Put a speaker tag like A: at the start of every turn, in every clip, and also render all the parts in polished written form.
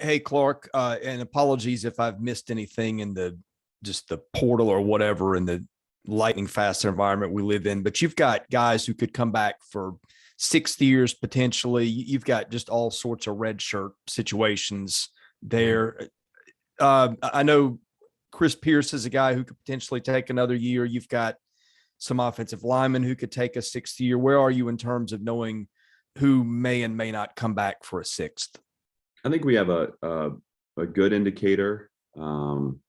A: Hey, Clark, and apologies if I've missed anything in the portal or whatever in the lightning fast environment we live in. But you've got guys who could come back for 6 years potentially. You've got just all sorts of red shirt situations there. I know Chris Pierce is a guy who could potentially take another year. You've got some offensive linemen who could take a sixth year. Where are you in terms of knowing who may and may not come back for a sixth?
B: I think we have a good indicator that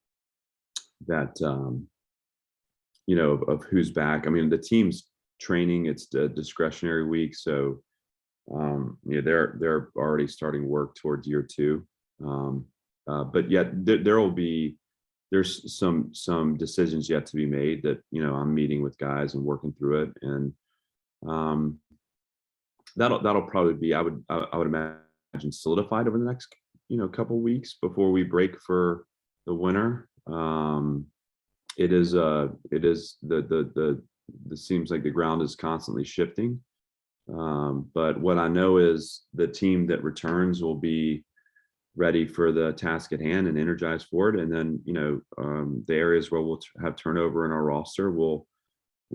B: of who's back. I mean, the team's training; it's a discretionary week, so they're already starting work towards year two. But yet there's some decisions yet to be made that I'm meeting with guys and working through it, and um, that'll probably be I would imagine solidified over the next couple weeks before we break for the winter. It is the seems like the ground is constantly shifting. But what I know is the team that returns will be ready for the task at hand and energized for it. And then the areas where we'll have turnover in our roster will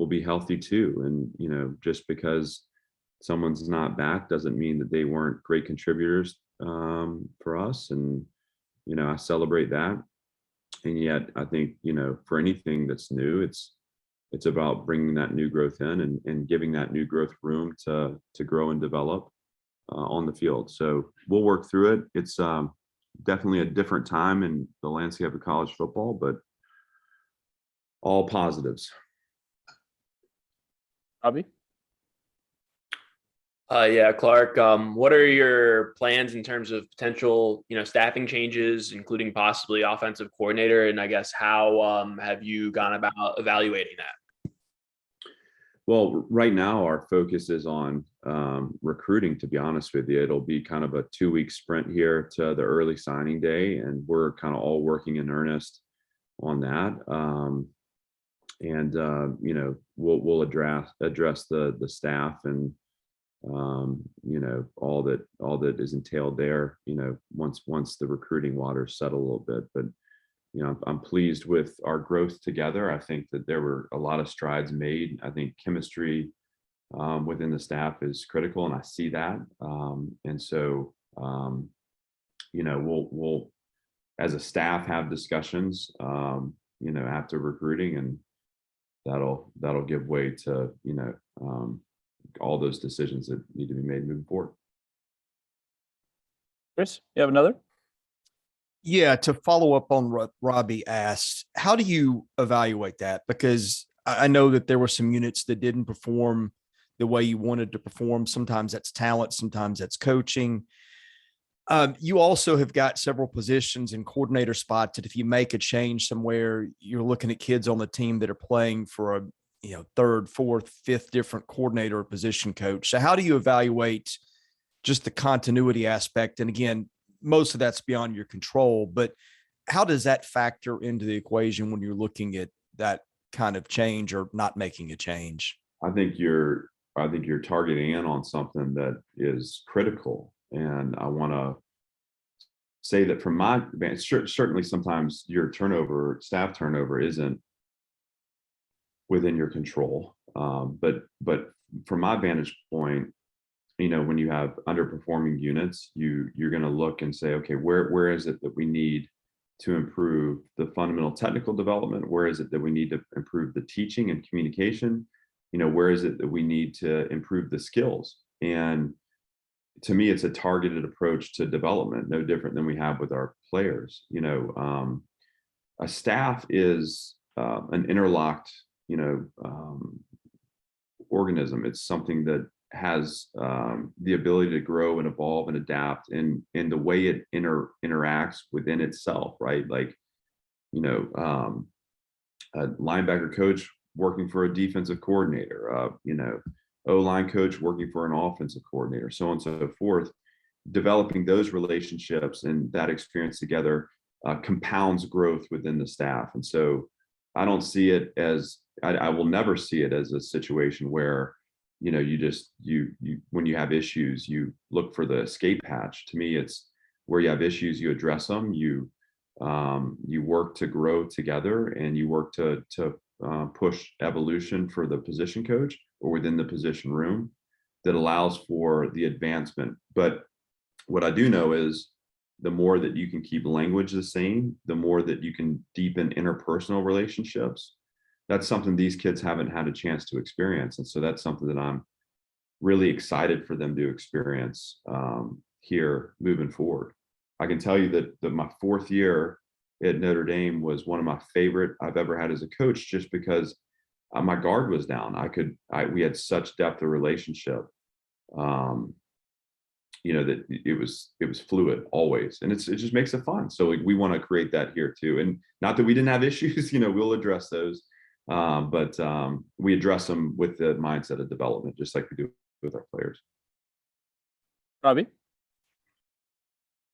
B: be healthy too. And just because someone's not back doesn't mean that they weren't great contributors for us. And I celebrate that. And yet I think for anything that's new, it's about bringing that new growth in and giving that new growth room to grow and develop on the field. So we'll work through it. It's definitely a different time in the landscape of college football, but all positives.
C: Bobby?
D: Yeah, Clark, what are your plans in terms of potential, staffing changes, including possibly offensive coordinator? And I guess how have you gone about evaluating that?
B: Well, right now our focus is on recruiting, to be honest with you. It'll be kind of a 2-week sprint here to the early signing day, and we're kind of all working in earnest on that. We'll address the staff and all that is entailed there, once the recruiting waters settle a little bit. But I'm pleased with our growth together. I think that there were a lot of strides made. I think chemistry within the staff is critical, and I see that. And so we'll as a staff have discussions after recruiting, and that'll give way to all those decisions that need to be made moving forward.
C: Chris, you have another?
A: Yeah, to follow up on what Robbie asked, how do you evaluate that? Because I know that there were some units that didn't perform the way you wanted to perform. Sometimes that's talent, sometimes that's coaching. You also have got several positions and coordinator spots that if you make a change somewhere, you're looking at kids on the team that are playing for a third, fourth, fifth different coordinator or position coach. So how do you evaluate just the continuity aspect? And again, most of that's beyond your control, but how does that factor into the equation when you're looking at that kind of change or not making a change?
B: I think you're targeting in on something that is critical. And I want to say that from my certainly sometimes your staff turnover isn't within your control. But from my vantage point, when you have underperforming units, you're going to look and say, okay, where is it that we need to improve the fundamental technical development? Where is it that we need to improve the teaching and communication? Where is it that we need to improve the skills? And to me, it's a targeted approach to development, no different than we have with our players. A staff is an interlocked, organism. It's something that has the ability to grow and evolve and adapt in the way it interacts within itself, right? Like, a linebacker coach working for a defensive coordinator, O-line coach working for an offensive coordinator, so on and so forth. Developing those relationships and that experience together compounds growth within the staff. And so I don't see it as, I will never see it as a situation where, you when you have issues, you look for the escape hatch. To me, it's where you have issues, you address them, you work to grow together, and you work to push evolution for the position coach or within the position room that allows for the advancement. But what I do know is the more that you can keep language the same, the more that you can deepen interpersonal relationships. That's something these kids haven't had a chance to experience. And so that's something that I'm really excited for them to experience here moving forward. I can tell you that my 4th year at Notre Dame was one of my favorite I've ever had as a coach, just because my guard was down. We had such depth of relationship. That it was fluid always, and it just makes it fun. So we want to create that here too. And not that we didn't have issues, we'll address those, but we address them with the mindset of development, just like we do with our players.
C: Robbie?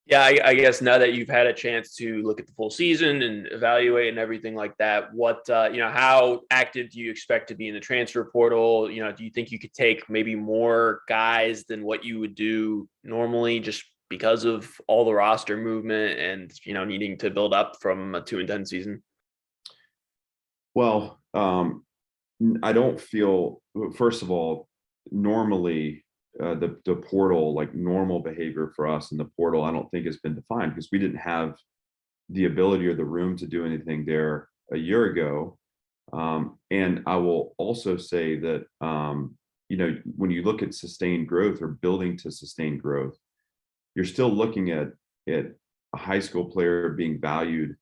D: Yeah, I guess now that you've had a chance to look at the full season and evaluate and everything like that, what how active do you expect to be in the transfer portal? Do you think you could take maybe more guys than what you would do normally, just because of all the roster movement and needing to build up from a 2-10 season?
B: Well, I don't feel. First of all, normally. The portal, like normal behavior for us in the portal, I don't think has been defined, because we didn't have the ability or the room to do anything there a year ago. And I will also say that, when you look at sustained growth or building to sustained growth, you're still looking at a high school player being valued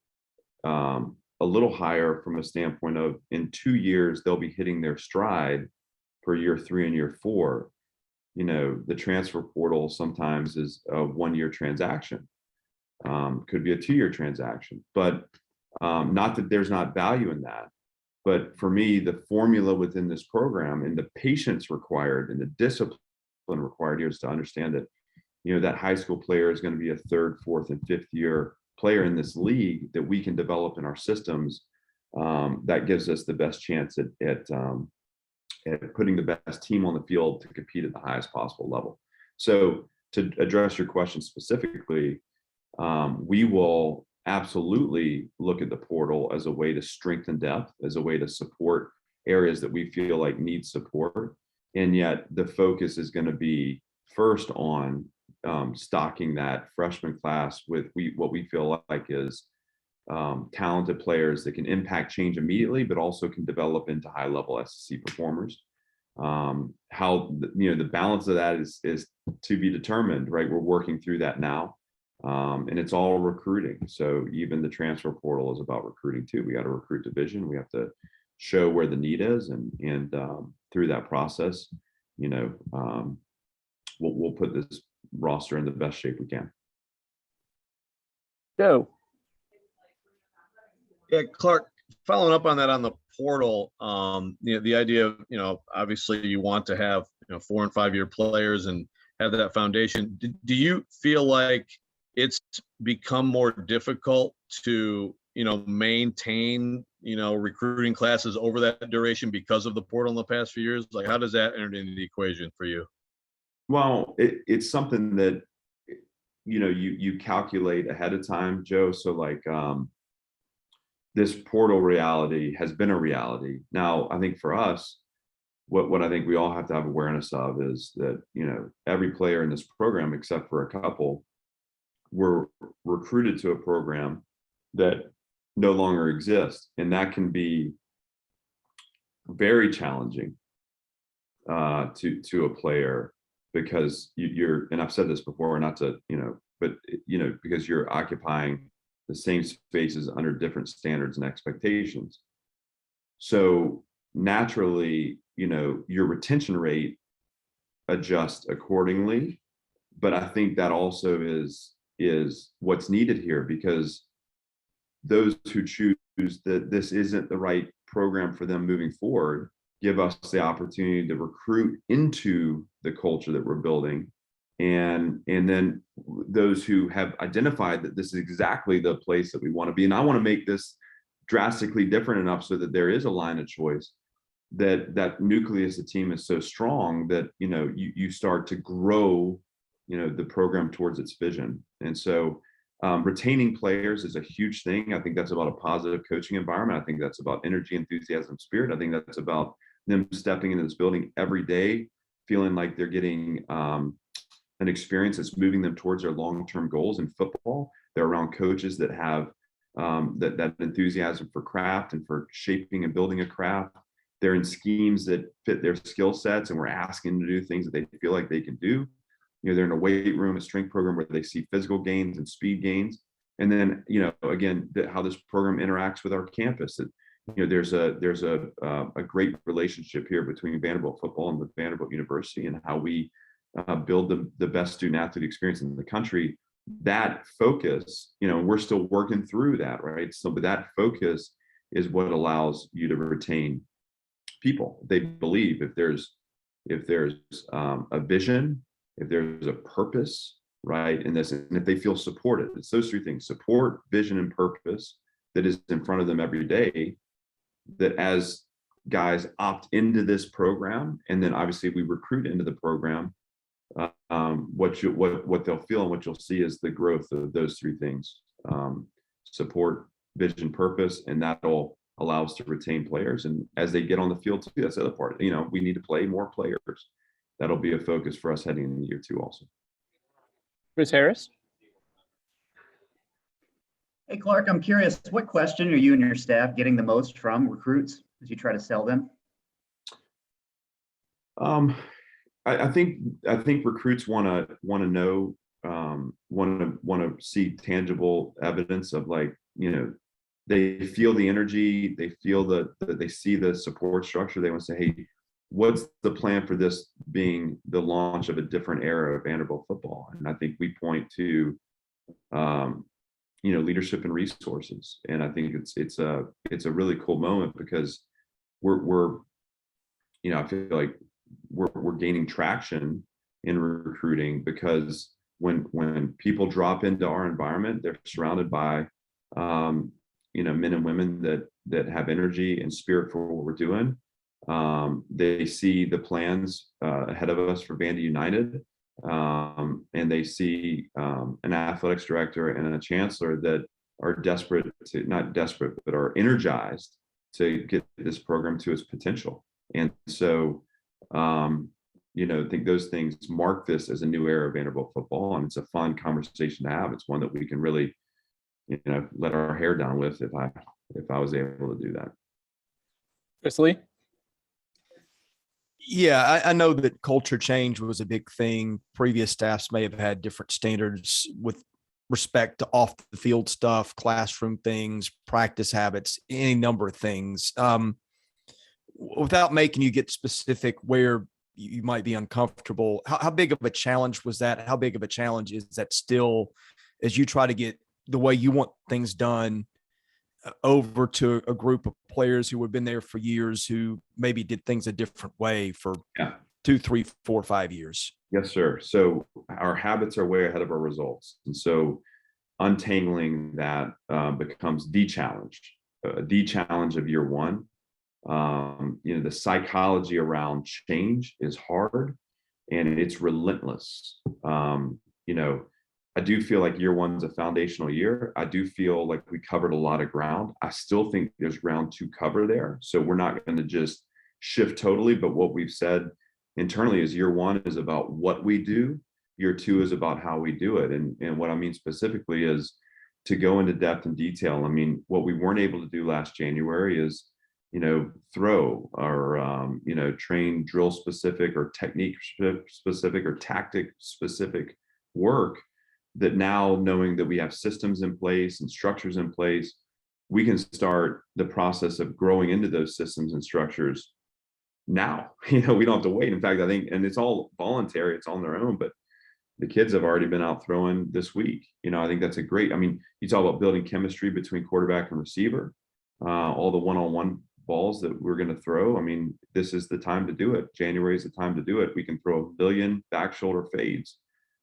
B: a little higher from a standpoint of, in 2 years, they'll be hitting their stride for year 3 and year 4. The transfer portal sometimes is a 1-year transaction, could be a 2-year transaction, but not that there's not value in that. But for me, the formula within this program and the patience required and the discipline required here is to understand that, that high school player is going to be a 3rd, 4th, and 5th year player in this league that we can develop in our systems. That gives us the best chance at putting the best team on the field to compete at the highest possible level. So to address your question specifically, we will absolutely look at the portal as a way to strengthen depth, as a way to support areas that we feel like need support. And yet the focus is going to be first on stocking that freshman class with what we feel like is talented players that can impact change immediately, but also can develop into high level SEC performers. How the balance of that is to be determined, right? We're working through that now, and it's all recruiting. So even the transfer portal is about recruiting too. We got to recruit division. We have to show where the need is, and through that process, we'll put this roster in the best shape we can.
C: Joe.
E: Yeah, Clark, following up on that, on the portal, the idea of, obviously you want to have, 4 and 5 year players and have that foundation. Do you feel like it's become more difficult to, maintain, recruiting classes over that duration because of the portal in the past few years? Like, how does that enter into the equation for you?
B: Well, it's something that, you calculate ahead of time, Joe. So like, this portal reality has been a reality. Now, I think for us, what I think we all have to have awareness of is that, every player in this program, except for a couple, were recruited to a program that no longer exists. And that can be very challenging to a player, because you're, and I've said this before, not to, but, because you're occupying the same spaces under different standards and expectations. So naturally, your retention rate adjusts accordingly. But I think that also is what's needed here, because those who choose that this isn't the right program for them moving forward give us the opportunity to recruit into the culture that we're building. And then those who have identified that this is exactly the place that we want to be, and I want to make this drastically different enough so that there is a line of choice, that nucleus of team is so strong that you start to grow the program towards its vision. And so retaining players is a huge thing. I think that's about a positive coaching environment. I think that's about energy, enthusiasm, spirit. I think that's about them stepping into this building every day, feeling like they're getting an experience that's moving them towards their long-term goals in football. They're around coaches that have that enthusiasm for craft and for shaping and building a craft. They're in schemes that fit their skill sets, and we're asking them to do things that they feel like they can do. They're in a weight room, a strength program where they see physical gains and speed gains. And then, again, how this program interacts with our campus. That, there's a great relationship here between Vanderbilt football and the Vanderbilt University, and how we build the best student athlete experience in the country. That focus, we're still working through that, right? So, but that focus is what allows you to retain people. They believe if there's a vision, if there's a purpose, right, in this, and if they feel supported, it's those three things: support, vision, and purpose that is in front of them every day. That as guys opt into this program, and then obviously we recruit into the program, what they'll feel and what you'll see is the growth of those three things: support, vision, purpose, and that'll allow us to retain players. And as they get on the field too, that's the other part. We need to play more players. That'll be a focus for us heading into year 2 also.
C: Chris Harris.
F: Hey, Clark, I'm curious, what question are you and your staff getting the most from recruits as you try to sell them?
B: I think recruits want to know, want to see tangible evidence of, like, they feel the energy, they feel they see the support structure. They want to say, hey, what's the plan for this being the launch of a different era of Vanderbilt football? And I think we point to, leadership and resources. And I think it's a really cool moment, because we're I feel like we're gaining traction in recruiting, because when people drop into our environment, they're surrounded by men and women that have energy and spirit for what we're doing. They see the plans ahead of us for Vandy United, and they see an athletics director and a chancellor that are not desperate, but are energized to get this program to its potential. And so, I think those things mark this as a new era of Vanderbilt football, and it's a fun conversation to have. It's one that we can really, let our hair down with if I was able to do that.
C: Chris Lee.
A: Yeah, I know that culture change was a big thing. Previous staffs may have had different standards with respect to off the field stuff, classroom things, practice habits, any number of things. Without making you get specific where you might be uncomfortable, how big of a challenge was that? How big of a challenge is that still, as you try to get the way you want things done over to a group of players who have been there for years, who maybe did things a different way for 2, 3, 4, 5 years?
B: Yes, sir. So our habits are way ahead of our results. And so untangling that becomes the challenge of year 1. The psychology around change is hard, and it's relentless. I do feel like year 1's a foundational year. I do feel like we covered a lot of ground. I still think there's ground to cover there. So we're not going to just shift totally, but what we've said internally is year 1 is about what we do. Year 2 is about how we do it. And what I mean specifically is to go into depth and detail. I mean, what we weren't able to do last January is, throw or, train drill specific or technique specific or tactic specific work, that now, knowing that we have systems in place and structures in place, we can start the process of growing into those systems and structures now. We don't have to wait. In fact, I think, and it's all voluntary, it's on their own, but the kids have already been out throwing this week. I think that's you talk about building chemistry between quarterback and receiver, all the one-on-one balls that we're going to throw. This is the time to do it. January is the time to do it. We can throw a billion back shoulder fades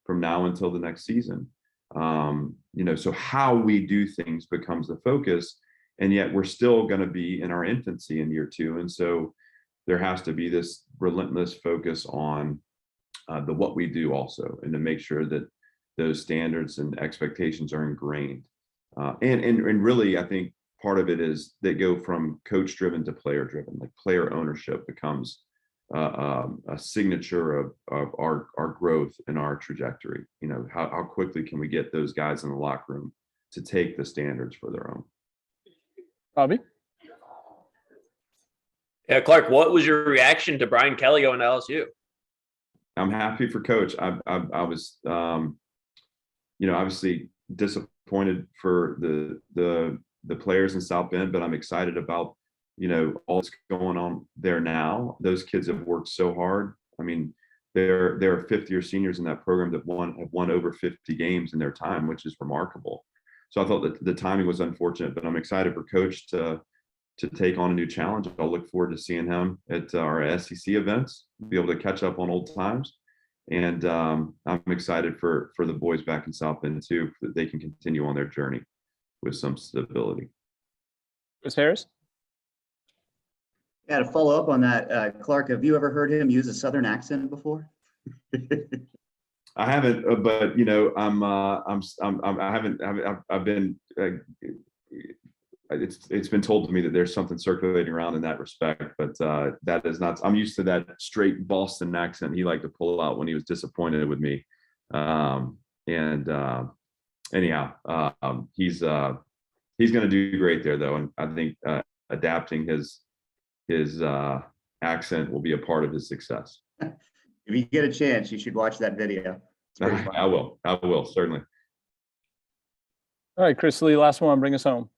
B: from now until the next season. So how we do things becomes the focus, and yet we're still going to be in our infancy in year 2. And so there has to be this relentless focus on the what we do also, and to make sure that those standards and expectations are ingrained. And really, I think part of it is they go from coach driven to player driven. Like player ownership becomes a signature of our growth and our trajectory. You know, how quickly can we get those guys in the locker room to take the standards for their own?
C: Robbie?
D: Yeah, Clark, what was your reaction to Brian Kelly going to LSU?
B: I'm happy for Coach. I was, obviously disappointed for the players in South Bend, but I'm excited about, all that's going on there now. Those kids have worked so hard. I mean, there are fifth-year seniors in that program that have won over 50 games in their time, which is remarkable. So I thought that the timing was unfortunate, but I'm excited for Coach to take on a new challenge. I'll look forward to seeing him at our SEC events, be able to catch up on old times. And I'm excited for the boys back in South Bend too, that they can continue on their journey with some stability.
C: Chris Harris?
F: Yeah, to follow up on that, Clark, have you ever heard him use a Southern accent before?
B: I haven't, but I've been. It's been told to me that there's something circulating around in that respect, but that is not. I'm used to that straight Boston accent he liked to pull out when he was disappointed with me. Anyhow, he's going to do great there, though, and I think adapting his accent will be a part of his success.
F: If you get a chance, you should watch that video. It's pretty fun.
B: I will certainly.
C: All right, Chris Lee, last one, bring us home.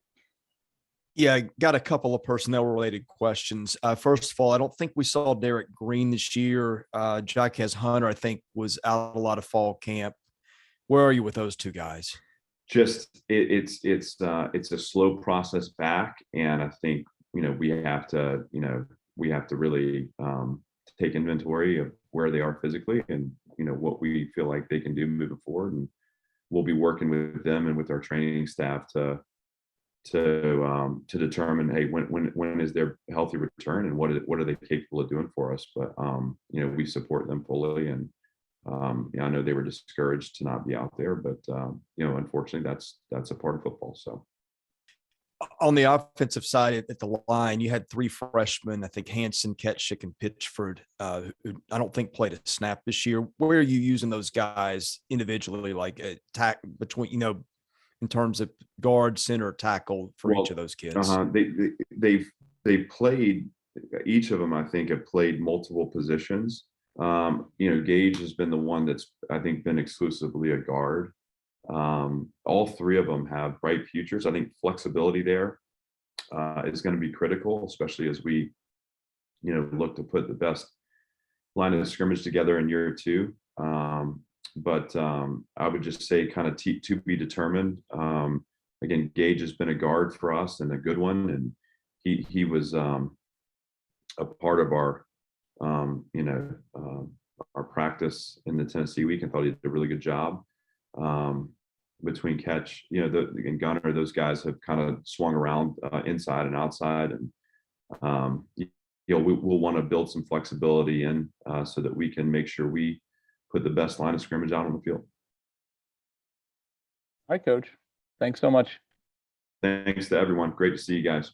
A: Yeah, I got a couple of personnel related questions. First of all, I don't think we saw Derek Green this year. Jaquez Hunter, I think, was out a lot of fall camp. Where are you with those two guys?
B: Just it's a slow process back, and I think we have to really take inventory of where they are physically and what we feel like they can do moving forward, and we'll be working with them and with our training staff to determine, hey, when is their healthy return and what are they capable of doing for us. But we support them fully, and I know they were discouraged to not be out there, but unfortunately that's a part of football. So
A: on the offensive side at the line, you had three freshmen, I think Hanson, Ketchick, and Pitchford, who I don't think played a snap this year. Where are you using those guys individually, like attack between, in terms of guard, center, tackle for each of those kids?
B: They've played, each of them I think have played multiple positions. Gage has been the one that's I think been exclusively a guard. All three of them have bright futures. I think flexibility there is going to be critical, especially as we look to put the best line of scrimmage together in year two. But I would just say kind of to be determined. Again, Gage has been a guard for us and a good one, and he was a part of our practice in the Tennessee week, and thought he did a really good job. Between Catch, and Gunner, those guys have kind of swung around inside and outside, and we'll want to build some flexibility in so that we can make sure we put the best line of scrimmage out on the field.
C: All right, Coach. Thanks so much.
B: Thanks to everyone. Great to see you guys.